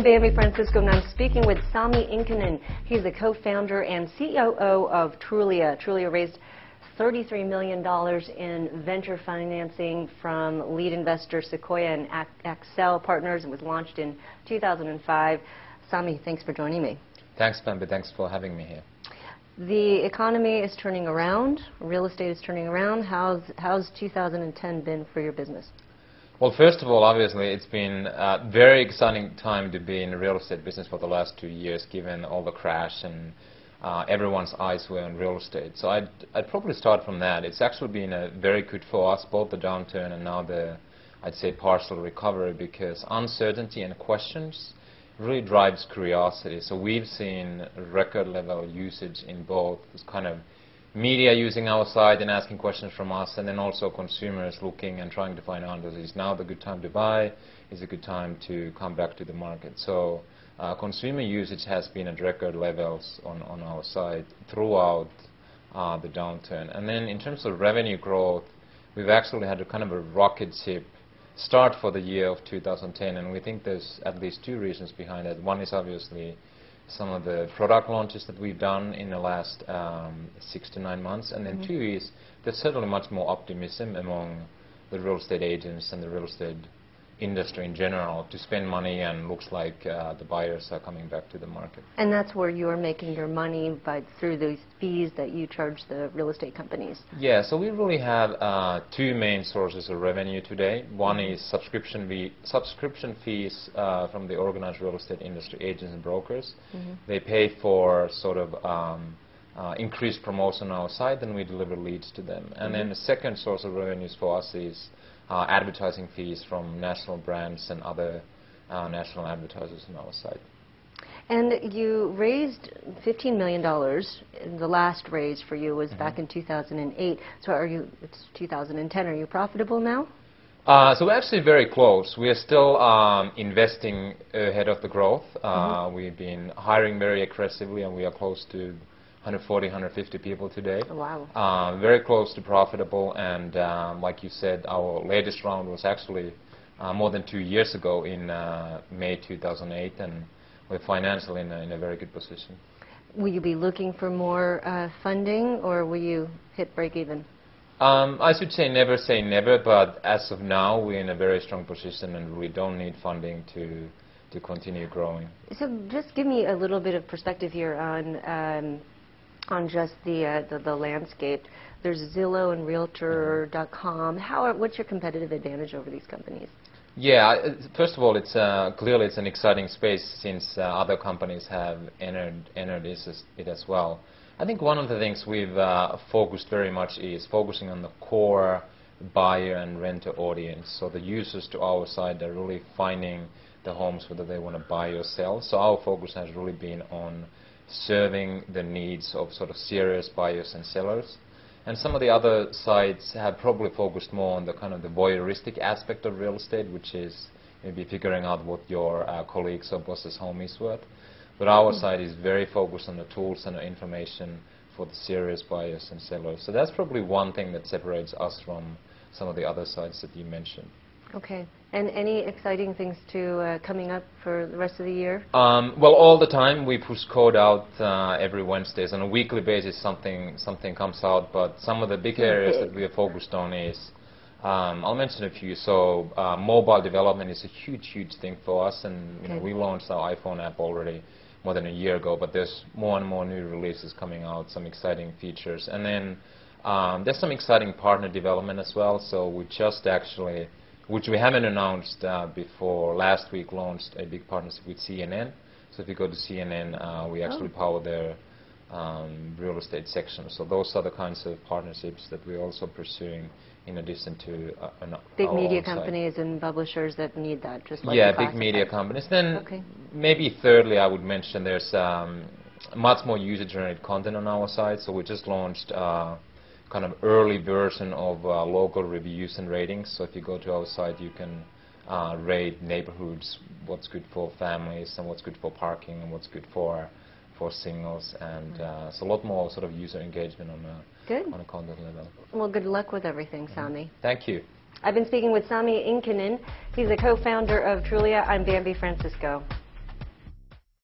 I'm Bambi Francisco, and I'm speaking with Sami Inkinen. He's the co-founder and COO of Trulia. Trulia raised $33 million in venture financing from lead investor Sequoia and Accel Partners, and was launched in 2005. Sami, thanks for joining me. Thanks, Bambi. Thanks for having me here. The economy is turning around. Real estate is turning around. How's 2010 been for your business? Well, first of all, obviously, it's been a very exciting time to be in the real estate business for the last 2 years, given all the crash and everyone's eyes were on real estate. So I'd probably start from that. It's actually been very good for us, both the downturn and now the, I'd say, partial recovery, because uncertainty and questions really drives curiosity. So we've seen record level usage in both kind of media using our site and asking questions from us, and then also consumers looking and trying to find out, is now the good time to buy? Is it a good time to come back to the market? So consumer usage has been at record levels on our site throughout the downturn. And then in terms of revenue growth, we've actually had a kind of a rocket ship start for the year of 2010, and we think there's at least two reasons behind it. One is obviously some of the product launches that we've done in the last 6 to 9 months, and then two is there's certainly much more optimism among the real estate agents and the real estate industry in general to spend money, and looks like the buyers are coming back to the market. And that's where you're making your money, through these fees that you charge the real estate companies. Yeah, so we really have two main sources of revenue today. One is subscription fees from the organized real estate industry, agents and brokers. They pay for sort of increased promotion on our site, and we deliver leads to them. And then the second source of revenues for us is advertising fees from national brands and other national advertisers on our site. And you raised $15 million. The last raise for you was back in 2008. So it's 2010. Are you profitable now? So we're actually very close. We are still investing ahead of the growth. We've been hiring very aggressively, and we are close to 140, 150 people today. Wow. Very close to profitable, and like you said, our latest round was actually more than 2 years ago in May 2008, and we're financially in a very good position. Will you be looking for more funding, or will you hit break even? I should say never, but as of now, we're in a very strong position, and we don't need funding to continue growing. So just give me a little bit of perspective here on just the landscape. There's Zillow and Realtor.com. What's your competitive advantage over these companies? Yeah, first of all, it's clearly it's an exciting space, since other companies have entered it as well. I think one of the things we've focused very much is focusing on the core buyer and renter audience. So the users to our site are really finding the homes whether they want to buy or sell. So our focus has really been on serving the needs of sort of serious buyers and sellers. And some of the other sites have probably focused more on the kind of the voyeuristic aspect of real estate, which is maybe figuring out what your colleagues or boss's home is worth. But our site is very focused on the tools and the information for the serious buyers and sellers. So that's probably one thing that separates us from some of the other sites that you mentioned. Okay. And any exciting things coming up for the rest of the year? Well, all the time we push code out every Wednesdays. On a weekly basis, something comes out. But some of the big areas that we are focused on is, I'll mention a few. So mobile development is a huge thing for us, and you know, we launched our iPhone app already more than a year ago. But there's more and more new releases coming out, some exciting features, and then there's some exciting partner development as well. So we just actually, which we haven't announced before, last week launched a big partnership with CNN. So if you go to CNN, we actually power their real estate section. So those are the kinds of partnerships that we're also pursuing, in addition to big media companies and publishers that need that, just like big media companies. Then maybe thirdly, I would mention there's much more user-generated content on our site. So we just launched kind of early version of local reviews and ratings. So if you go to our site, you can rate neighborhoods, what's good for families, and what's good for parking, and what's good for singles, and so a lot more sort of user engagement on a content level. Well, good luck with everything, Sami. Thank you. I've been speaking with Sami Inkinen. He's a co-founder of Trulia. I'm Bambi Francisco.